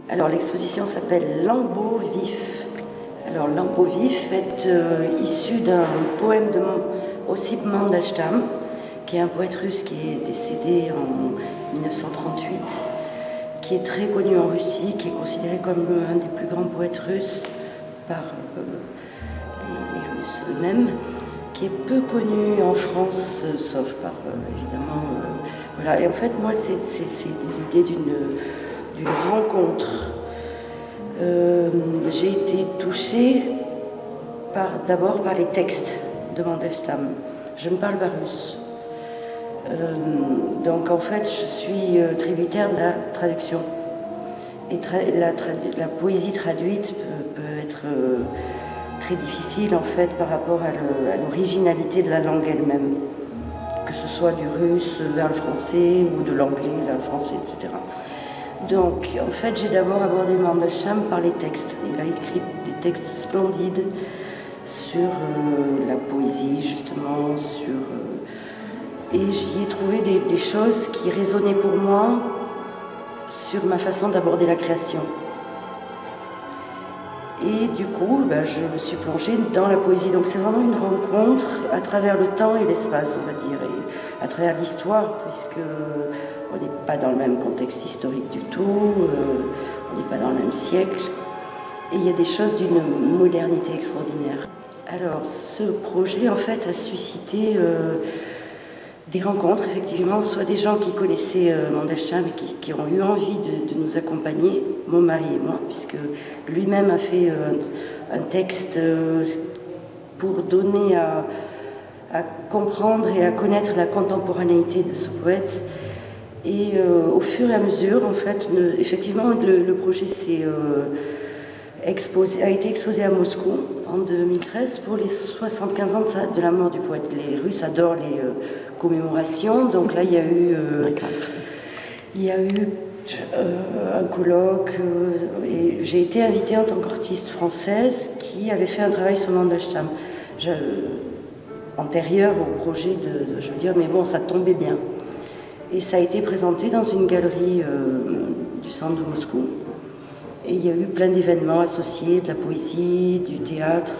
Alors l'exposition s'appelle Lambeaux vifs. Alors Lambeaux vifs est issu d'un poème de Ossip Mandelstam, qui est un poète russe qui est décédé en 1938, qui est très connu en Russie, qui est considéré comme un des plus grands poètes russes par les Russes eux-mêmes, qui est peu connu en France, sauf par évidemment. Voilà. Et en fait, moi, c'est l'idée d'une rencontre. J'ai été touchée d'abord par les textes de Mandelstam. Je ne parle pas russe. Donc en fait, je suis tributaire de la traduction. Et la poésie traduite peut être très difficile en fait par rapport à l'originalité de la langue elle-même, que ce soit du russe vers le français ou de l'anglais vers le français, etc. Donc en fait, j'ai d'abord abordé Mandelstam par les textes. Il a écrit des textes splendides sur la poésie justement, et j'y ai trouvé des choses qui résonnaient pour moi sur ma façon d'aborder la création. Et du coup, je me suis plongée dans la poésie. Donc c'est vraiment une rencontre à travers le temps et l'espace, on va dire, et à travers l'histoire, puisque on n'est pas dans le même contexte historique du tout, on n'est pas dans le même siècle, et il y a des choses d'une modernité extraordinaire. Alors ce projet, en fait, a suscité des rencontres, effectivement, soit des gens qui connaissaient Mandelstam et qui ont eu envie de nous accompagner, mon mari et moi, puisque lui-même a fait un texte pour donner à comprendre et à connaître la contemporanéité de ce poète. Et au fur et à mesure, en fait, effectivement, le projet a été exposé à Moscou en 2013 pour les 75 ans de la mort du poète. Les Russes adorent les commémorations, donc là il y a eu un colloque et j'ai été invitée en tant qu'artiste française qui avait fait un travail sur Mandelstam antérieur au projet je veux dire, mais bon, ça tombait bien. Et ça a été présenté dans une galerie du centre de Moscou. Et il y a eu plein d'événements associés, de la poésie, du théâtre,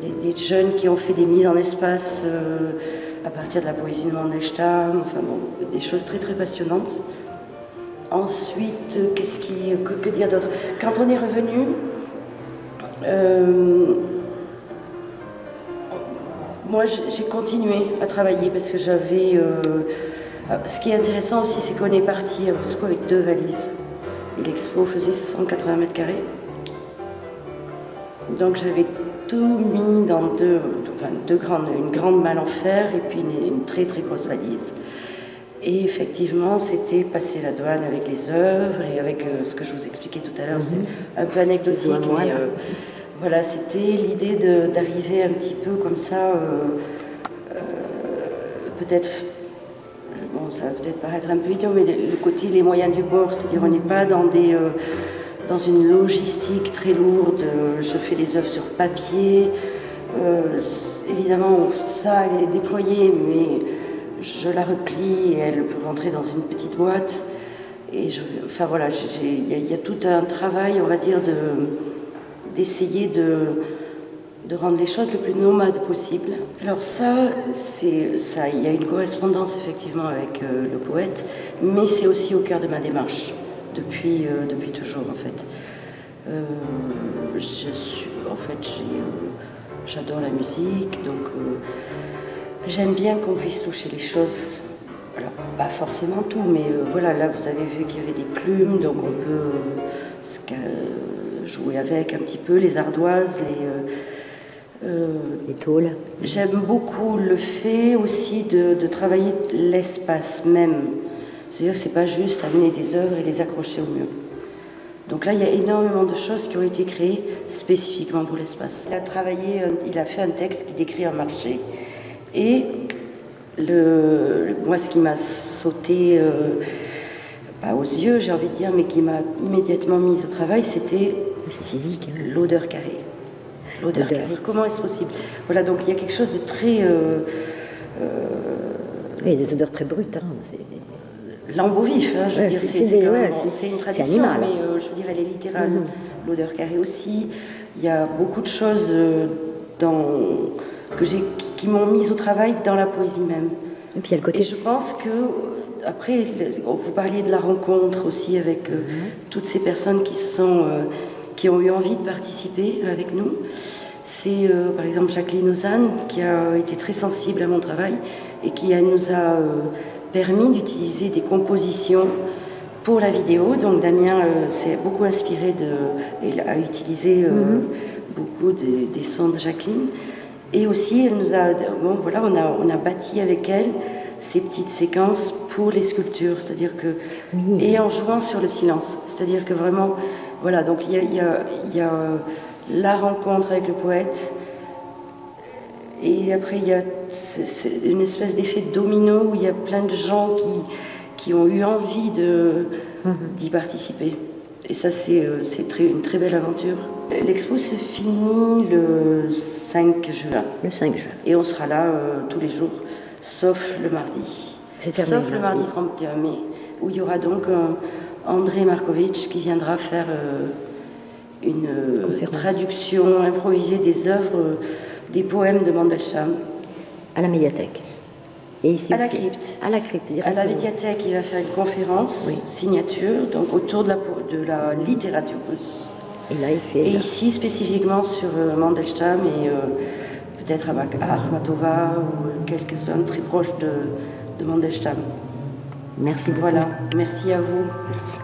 des jeunes qui ont fait des mises en espace à partir de la poésie de Mandelstam, enfin bon, des choses très très passionnantes. Ensuite, que dire d'autre? Quand on est revenu, moi j'ai continué à travailler parce que j'avais... ce qui est intéressant aussi, c'est qu'on est parti à Moscou avec 2 valises. Et l'expo faisait 180 mètres carrés. Donc j'avais tout mis dans une grande malle en fer et puis une très très grosse valise. Et effectivement, c'était passer la douane avec les œuvres et avec ce que je vous expliquais tout à l'heure, c'est un peu anecdotique, mais voilà, c'était l'idée d'arriver un petit peu comme ça, peut-être... Bon, ça va peut-être paraître un peu idiot, mais le côté, les moyens du bord, c'est-à-dire on n'est pas dans une logistique très lourde, je fais des œuvres sur papier, évidemment ça elle est déployée, mais je la replie et elle peut rentrer dans une petite boîte, et enfin voilà, il y a tout un travail, on va dire, d'essayer de rendre les choses le plus nomades possible. Alors ça, il y a une correspondance effectivement avec le poète, mais c'est aussi au cœur de ma démarche, depuis toujours en fait. J'adore la musique, donc j'aime bien qu'on puisse toucher les choses. Alors pas forcément tout, mais voilà, là vous avez vu qu'il y avait des plumes, donc on peut jouer avec un petit peu, les ardoises, les tôles. J'aime beaucoup le fait aussi de travailler l'espace même. C'est-à-dire que c'est pas juste amener des œuvres et les accrocher au mur. Donc là, il y a énormément de choses qui ont été créées spécifiquement pour l'espace. Il a fait un texte qui décrit un marché. Et moi, ce qui m'a sauté, pas aux yeux, j'ai envie de dire, mais qui m'a immédiatement mise au travail, c'était physique, hein. L'odeur carrée. L'odeur carrée, comment est-ce possible? Voilà, donc il y a quelque chose de très... Oui, des odeurs très brutes. Hein. lambeau vif, hein, je veux dire, c'est une traduction, animal. mais je veux dire, elle est littérale. L'odeur carrée aussi. Il y a beaucoup de choses qui m'ont mise au travail dans la poésie même. Et puis il y a le côté... Et je pense que, après, vous parliez de la rencontre aussi avec toutes ces personnes qui ont eu envie de participer avec nous. C'est par exemple Jacqueline Ozanne qui a été très sensible à mon travail et qui nous a permis d'utiliser des compositions pour la vidéo. Donc Damien s'est beaucoup inspiré et a utilisé beaucoup des sons de Jacqueline. Et aussi, elle nous a, on a bâti avec elle ces petites séquences pour les sculptures, c'est-à-dire que et en jouant sur le silence, c'est-à-dire que vraiment, voilà, donc il y a la rencontre avec le poète, et après il y a une espèce d'effet de domino où il y a plein de gens qui ont eu envie d'y participer. Et ça, c'est une très belle aventure. L'expo se finit le 5 juin. Le 5 juin. Et on sera là tous les jours, sauf le mardi. Sauf le mardi 31 mai, où il y aura donc André Markovitch qui viendra faire une traduction improvisée des œuvres, des poèmes de Mandelstam. À la médiathèque. Et ici à aussi. La crypte. À la crypte, à la médiathèque, il va faire une conférence, signature, donc autour de la littérature russe. Et là, il fait... Et ici, spécifiquement sur Mandelstam et peut-être à Akhmatova ou quelques zones très proches de Mandelstam. Merci beaucoup. Voilà, merci à vous. Merci.